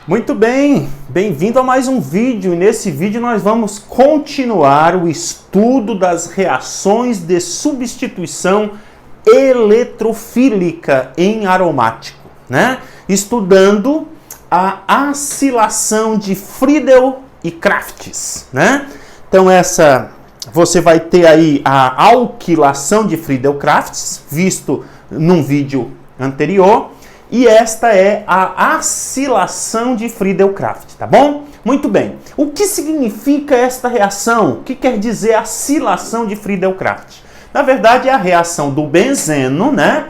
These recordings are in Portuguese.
Muito bem, bem-vindo a mais um vídeo. E nesse vídeo nós vamos continuar o estudo das reações de substituição eletrofílica em aromático, né? Estudando a acilação de Friedel e Crafts, né? Então você vai ter aí a alquilação de Friedel-Crafts, visto num vídeo anterior. E esta é a acilação de Friedel-Crafts, tá bom? Muito bem. O que significa esta reação? O que quer dizer acilação de Friedel-Crafts? Na verdade, é a reação do benzeno, né,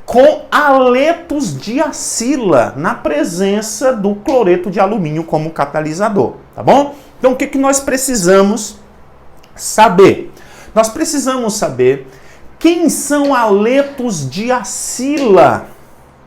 com haletos de acila na presença do cloreto de alumínio como catalisador, tá bom? Então, o que nós precisamos saber? Nós precisamos saber quem são haletos de acila,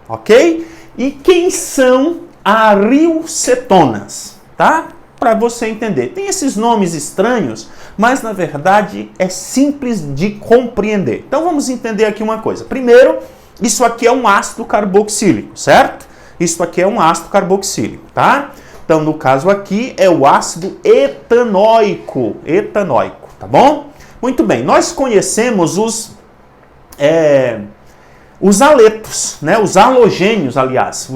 ok? E quem são arilcetonas, tá? Para você entender. Tem esses nomes estranhos, mas na verdade é simples de compreender. Então vamos entender aqui uma coisa. Primeiro, isso aqui é um ácido carboxílico, certo? Isso aqui é um ácido carboxílico, tá? Então no caso aqui é o ácido etanóico, tá bom? Muito bem, nós conhecemos os haletos, né? Os halogênios, aliás,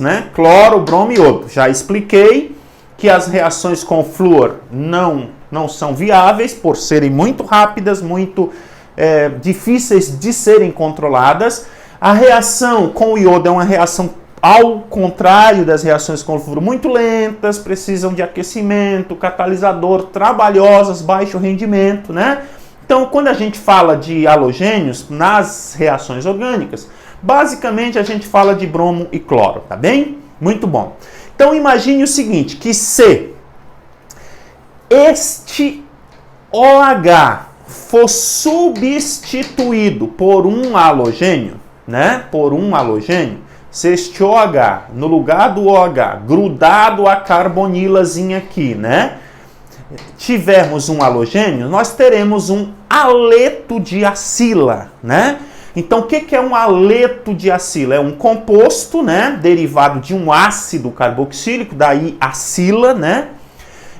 né? Cloro, bromo e iodo. Já expliquei que as reações com flúor não são viáveis por serem muito rápidas, muito difíceis de serem controladas. A reação com o iodo é uma reação ao contrário das reações com flúor, muito lentas, precisam de aquecimento, catalisador, trabalhosas, baixo rendimento, né? Então, quando a gente fala de halogênios nas reações orgânicas, basicamente a gente fala de bromo e cloro, tá bem? Muito bom. Então, imagine o seguinte, que se este OH for substituído por um halogênio, né? Se este OH, no lugar do OH, grudado a carbonilazinha aqui, né? Tivermos um halogênio, nós teremos um haleto de acila, né? Então, o que é um haleto de acila? É um composto, né, derivado de um ácido carboxílico, daí acila, né,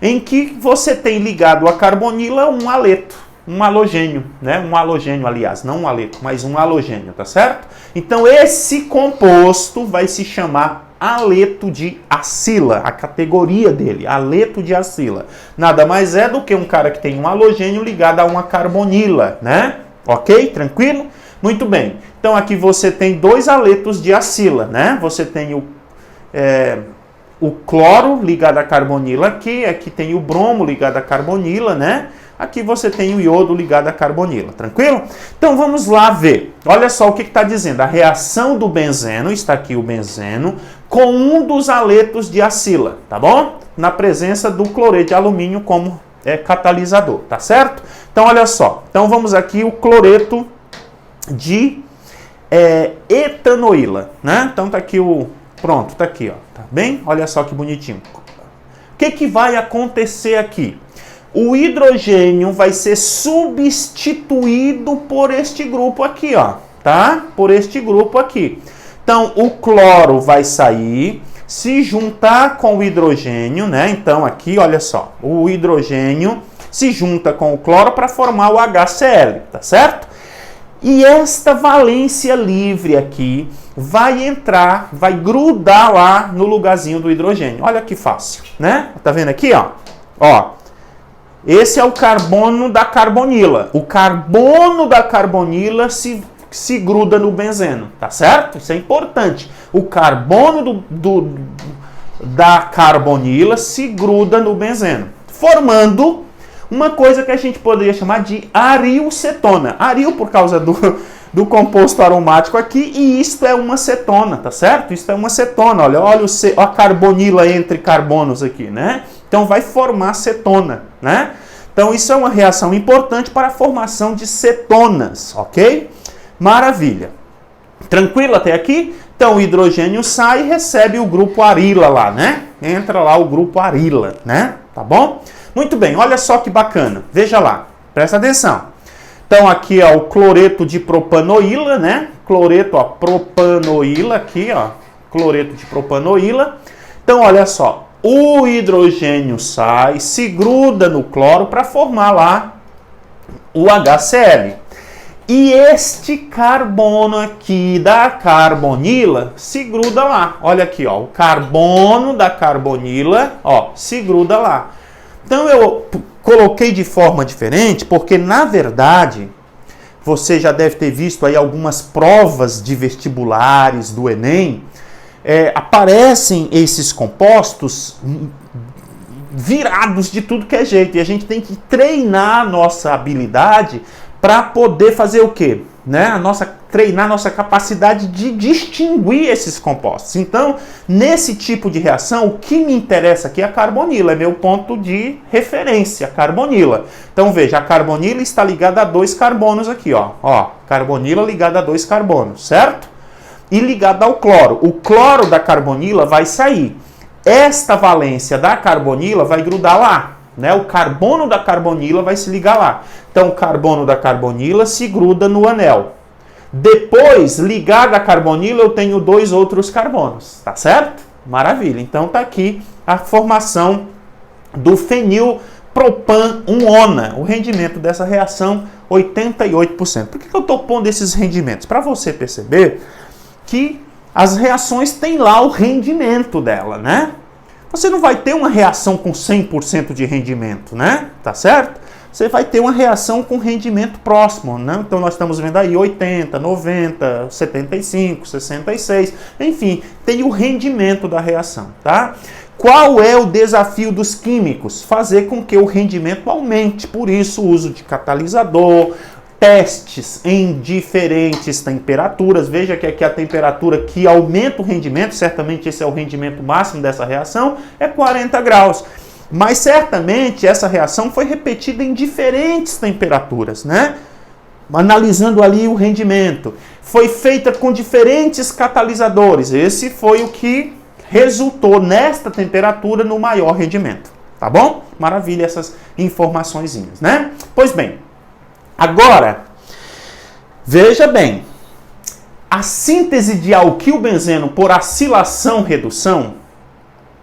em que você tem ligado a carbonila um haleto, um halogênio, né? Um halogênio, aliás, não um haleto, mas um halogênio, tá certo? Então, esse composto vai se chamar haleto de acila, a categoria dele, haleto de acila. Nada mais é do que um cara que tem um halogênio ligado a uma carbonila, né? Ok? Tranquilo? Muito bem. Então aqui você tem dois haletos de acila, né? Você tem o cloro ligado à carbonila aqui tem o bromo ligado à carbonila, né? Aqui você tem o iodo ligado à carbonila, tranquilo? Então vamos lá ver. Olha só o que está dizendo. A reação do benzeno, está aqui o benzeno, com um dos haletos de acila, tá bom? Na presença do cloreto de alumínio como catalisador, tá certo? Então olha só. Então vamos aqui o cloreto de etanoíla, né? Então tá aqui pronto, tá aqui, ó, tá bem? Olha só que bonitinho. O que vai acontecer aqui? O hidrogênio vai ser substituído por este grupo aqui, ó, tá? Por este grupo aqui. Então, o cloro vai sair, se juntar com o hidrogênio, né? Então, aqui, olha só, o hidrogênio se junta com o cloro para formar o HCl, tá certo? E esta valência livre aqui vai entrar, vai grudar lá no lugarzinho do hidrogênio. Olha que fácil, né? Tá vendo aqui, ó? Ó. Esse é o carbono da carbonila. O carbono da carbonila se gruda no benzeno, tá certo? Isso é importante. O carbono da carbonila se gruda no benzeno, formando uma coisa que a gente poderia chamar de arilcetona. Aril por causa do composto aromático aqui, e isto é uma cetona, tá certo? Isto é uma cetona, olha a carbonila entre carbonos aqui, né? Então vai formar cetona, né? Então isso é uma reação importante para a formação de cetonas, ok? Maravilha. Tranquilo até aqui? Então o hidrogênio sai e recebe o grupo arila lá, né? Entra lá o grupo arila, né? Tá bom? Muito bem, olha só que bacana. Veja lá, presta atenção. Então aqui é o cloreto de propanoíla, né? Cloreto, ó, propanoíla aqui, ó. Cloreto de propanoíla. Então, olha só, o hidrogênio sai, se gruda no cloro para formar lá o HCl. E este carbono aqui da carbonila se gruda lá. Olha aqui, ó, o carbono da carbonila, ó, se gruda lá. Então eu coloquei de forma diferente, porque na verdade você já deve ter visto aí algumas provas de vestibulares do Enem, aparecem esses compostos virados de tudo que é jeito. E a gente tem que treinar a nossa habilidade para poder fazer o quê? Né? Treinar nossa capacidade de distinguir esses compostos. Então, nesse tipo de reação, o que me interessa aqui é a carbonila, é meu ponto de referência, a carbonila. Então, veja, a carbonila está ligada a 2 carbonos aqui, ó. Ó, carbonila ligada a 2 carbonos, certo? E ligada ao cloro. O cloro da carbonila vai sair. Esta valência da carbonila vai grudar lá. Né? O carbono da carbonila vai se ligar lá. Então, o carbono da carbonila se gruda no anel. Depois, ligado à carbonila, eu tenho 2 outros carbonos. Tá certo? Maravilha. Então, tá aqui a formação do fenilpropan-1-ona. O rendimento dessa reação, 88%. Por que eu estou pondo esses rendimentos? Para você perceber que as reações têm lá o rendimento dela, né? Você não vai ter uma reação com 100% de rendimento, né? Tá certo? Você vai ter uma reação com rendimento próximo, né? Então nós estamos vendo aí 80, 90, 75, 66, enfim, tem o rendimento da reação, tá? Qual é o desafio dos químicos? Fazer com que o rendimento aumente, por isso o uso de catalisador, testes em diferentes temperaturas. Veja que aqui a temperatura que aumenta o rendimento, certamente esse é o rendimento máximo dessa reação, é 40 graus. Mas certamente essa reação foi repetida em diferentes temperaturas, né? Analisando ali o rendimento. Foi feita com diferentes catalisadores. Esse foi o que resultou nesta temperatura no maior rendimento. Tá bom? Maravilha essas informaçõezinhas, né? Pois bem, agora, veja bem, a síntese de alquilbenzeno por acilação-redução,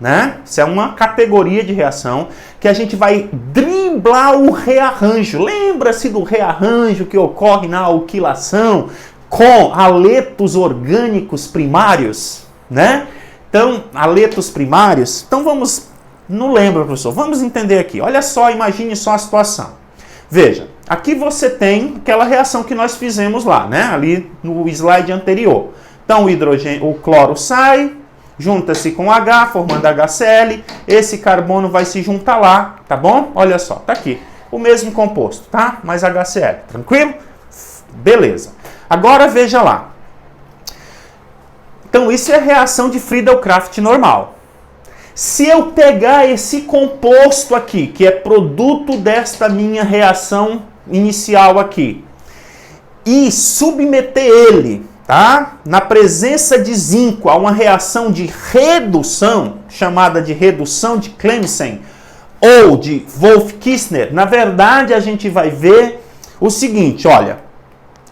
né? Isso é uma categoria de reação que a gente vai driblar o rearranjo. Lembra-se do rearranjo que ocorre na alquilação com haletos orgânicos primários, né? Então, haletos primários. Então vamos, não lembra, professor? Vamos entender aqui. Olha só, imagine só a situação. Veja, aqui você tem aquela reação que nós fizemos lá, né? Ali no slide anterior. Então o cloro sai, junta-se com H, formando HCl. Esse carbono vai se juntar lá, tá bom? Olha só, tá aqui. O mesmo composto, tá? Mais HCl, tranquilo? Beleza. Agora veja lá. Então isso é a reação de Friedel-Crafts normal. Se eu pegar esse composto aqui, que é produto desta minha reação inicial aqui, e submeter ele, tá, na presença de zinco a uma reação de redução, chamada de redução de Clemmensen, ou de Wolff-Kissner, na verdade a gente vai ver o seguinte, olha,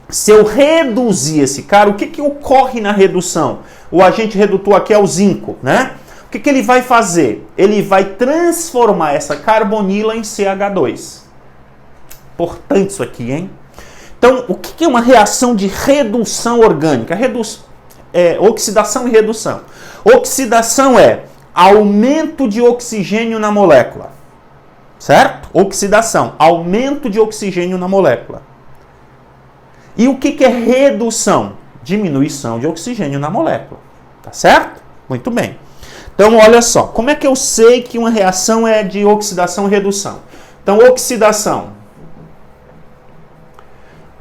se eu reduzir esse cara, o que ocorre na redução? O agente redutor aqui é o zinco, né? O que ele vai fazer? Ele vai transformar essa carbonila em CH2. Importante isso aqui, hein? Então, o que é uma reação de redução orgânica? Oxidação e redução. Oxidação é aumento de oxigênio na molécula. Certo? Oxidação, aumento de oxigênio na molécula. E o que é redução? Diminuição de oxigênio na molécula. Tá certo? Muito bem. Então, olha só. Como é que eu sei que uma reação é de oxidação e redução? Então, oxidação.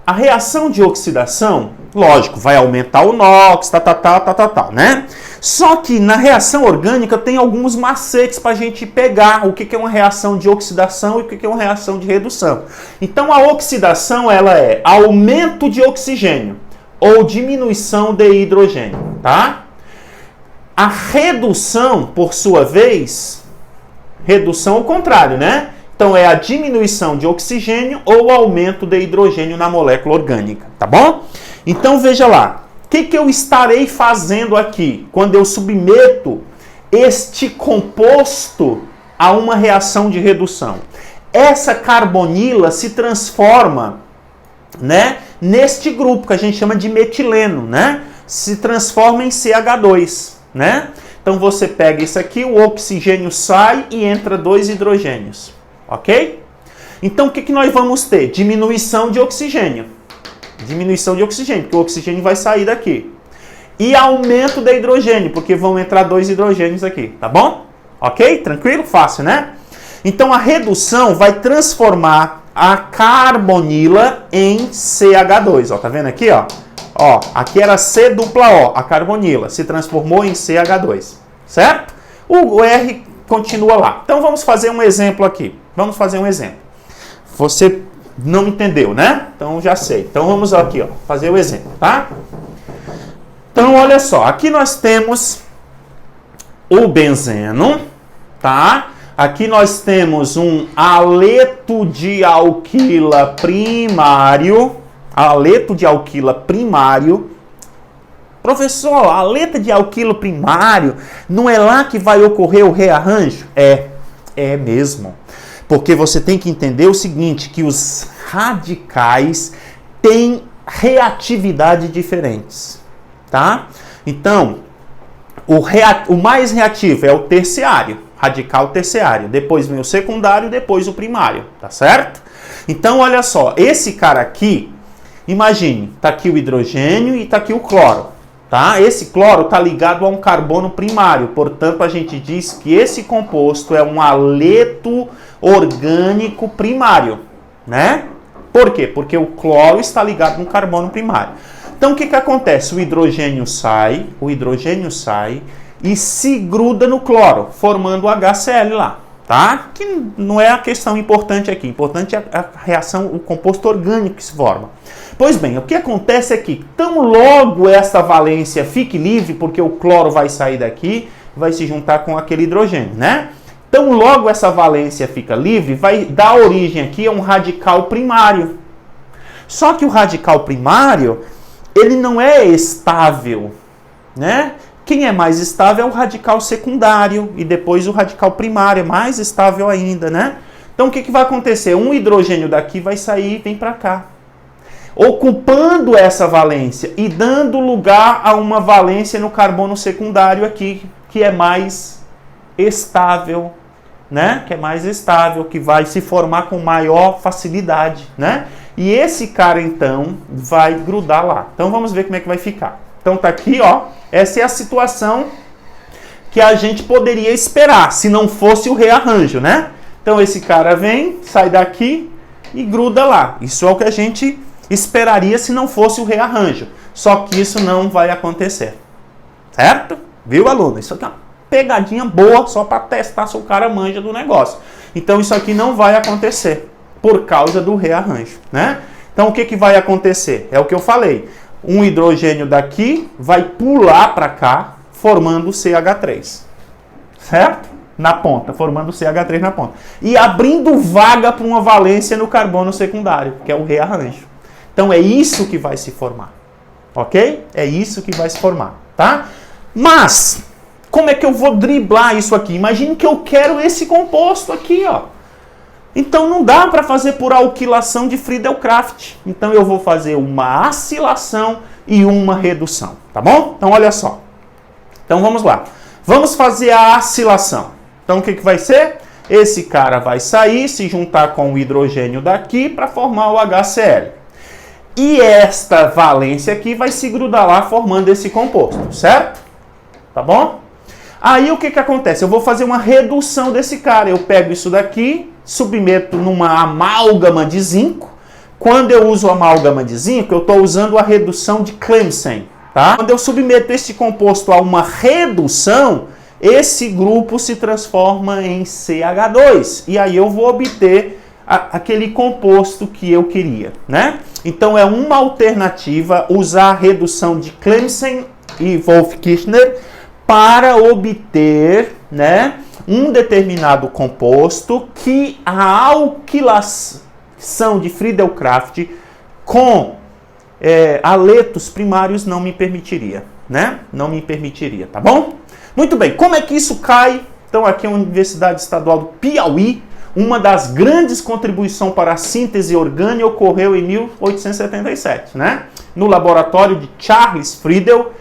A reação de oxidação, lógico, vai aumentar o NOx, tal, né? Só que na reação orgânica tem alguns macetes para a gente pegar o que é uma reação de oxidação e o que é uma reação de redução. Então a oxidação ela é aumento de oxigênio ou diminuição de hidrogênio, tá? A redução, por sua vez, redução ao contrário, né? Então é a diminuição de oxigênio ou aumento de hidrogênio na molécula orgânica, tá bom? Então veja lá. O que eu estarei fazendo aqui quando eu submeto este composto a uma reação de redução. Essa carbonila se transforma, né, neste grupo que a gente chama de metileno, né? Se transforma em CH2, né? Então você pega isso aqui, o oxigênio sai e entra 2 hidrogênios, ok? Então o que nós vamos ter? Diminuição de oxigênio. Diminuição de oxigênio, porque o oxigênio vai sair daqui. E aumento de hidrogênio, porque vão entrar 2 hidrogênios aqui, tá bom? Ok? Tranquilo? Fácil, né? Então a redução vai transformar a carbonila em CH2, ó, tá vendo aqui, ó? Ó, aqui era C dupla O, a carbonila, se transformou em CH2, certo? O R continua lá. Então vamos fazer um exemplo aqui. Vamos fazer um exemplo. Você não entendeu, né? Então já sei. Então vamos aqui, ó, fazer o exemplo, tá? Então olha só, aqui nós temos o benzeno, tá? Aqui nós temos um aleto de alquila primário. Aleto de alquila primário. Professor, aleto de alquilo primário, não é lá que vai ocorrer o rearranjo? É mesmo. Porque você tem que entender o seguinte, que os radicais têm reatividade diferentes, tá? Então, o mais reativo é o terciário, radical terciário. Depois vem o secundário, depois o primário, tá certo? Então, olha só, esse cara aqui, imagine, tá aqui o hidrogênio e tá aqui o cloro, tá? Esse cloro tá ligado a um carbono primário, portanto, a gente diz que esse composto é um aleto orgânico primário, né? Por quê? Porque o cloro está ligado no carbono primário. Então, o que acontece? O hidrogênio sai e se gruda no cloro, formando o HCl lá, tá? Que não é a questão importante aqui. Importante é a reação, o composto orgânico que se forma. Pois bem, o que acontece é que, tão logo essa valência fique livre, porque o cloro vai sair daqui, vai se juntar com aquele hidrogênio, né? Tão logo essa valência fica livre, vai dar origem aqui a um radical primário. Só que o radical primário, ele não é estável, né? Quem é mais estável é o radical secundário e depois o radical primário, é mais estável ainda, né? Então o que vai acontecer? Um hidrogênio daqui vai sair e vem para cá, ocupando essa valência e dando lugar a uma valência no carbono secundário aqui, que é mais estável, né? Que é mais estável, que vai se formar com maior facilidade, né? E esse cara, então, vai grudar lá. Então, vamos ver como é que vai ficar. Então, tá aqui, ó. Essa é a situação que a gente poderia esperar, se não fosse o rearranjo, né? Então, esse cara vem, sai daqui e gruda lá. Isso é o que a gente esperaria se não fosse o rearranjo. Só que isso não vai acontecer. Certo? Viu, aluno? Isso aqui é uma pegadinha boa só para testar se o cara manja do negócio. Então, isso aqui não vai acontecer por causa do rearranjo, né? Então, o que vai acontecer? É o que eu falei. Um hidrogênio daqui vai pular para cá, formando o CH3. Certo? Na ponta, formando o CH3 na ponta. E abrindo vaga para uma valência no carbono secundário, que é o rearranjo. Então, é isso que vai se formar. Ok? É isso que vai se formar, tá? Mas, como é que eu vou driblar isso aqui? Imagine que eu quero esse composto aqui, ó. Então não dá para fazer por alquilação de Friedel-Crafts. Então eu vou fazer uma acilação e uma redução, tá bom? Então olha só. Então vamos lá. Vamos fazer a acilação. Então o que vai ser? Esse cara vai sair, se juntar com o hidrogênio daqui para formar o HCl. E esta valência aqui vai se grudar lá formando esse composto, certo? Tá bom? Aí o que acontece? Eu vou fazer uma redução desse cara. Eu pego isso daqui, submeto numa amálgama de zinco. Quando eu uso amálgama de zinco, eu estou usando a redução de Clemson, tá? Quando eu submeto esse composto a uma redução, esse grupo se transforma em CH2. E aí eu vou obter aquele composto que eu queria, né? Então é uma alternativa usar a redução de Clemson e Wolff-Kishner para obter, né, um determinado composto que a alquilação de Friedel-Crafts com aletos primários não me permitiria, né? Não me permitiria, tá bom? Muito bem, como é que isso cai? Então aqui é a Universidade Estadual do Piauí, uma das grandes contribuições para a síntese orgânica ocorreu em 1877, né? No laboratório de Charles Friedel,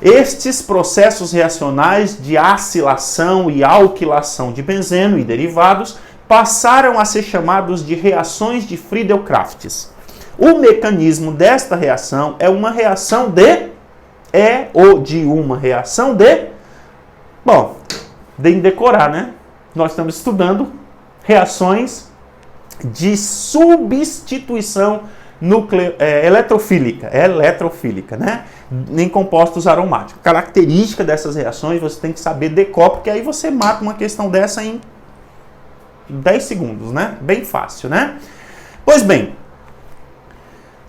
estes processos reacionais de acilação e alquilação de benzeno e derivados passaram a ser chamados de reações de Friedel-Crafts. O mecanismo desta reação é uma reação bom, de decorar, né? Nós estamos estudando reações de substituição eletrofílica, né? Em compostos aromáticos. Característica dessas reações você tem que saber decor, porque aí você mata uma questão dessa em 10 segundos, né? Bem fácil, né? Pois bem,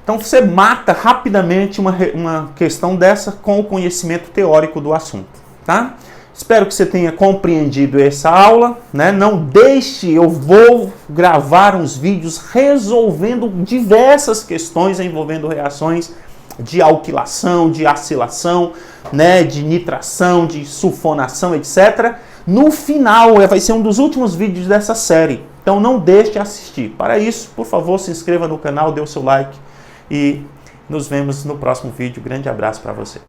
então você mata rapidamente uma questão dessa com o conhecimento teórico do assunto, tá? Espero que você tenha compreendido essa aula, né? Não deixe, eu vou gravar uns vídeos resolvendo diversas questões envolvendo reações de alquilação, de acilação, né? De nitração, de sulfonação, etc. No final, vai ser um dos últimos vídeos dessa série, então não deixe de assistir. Para isso, por favor, se inscreva no canal, dê o seu like e nos vemos no próximo vídeo. Grande abraço para você.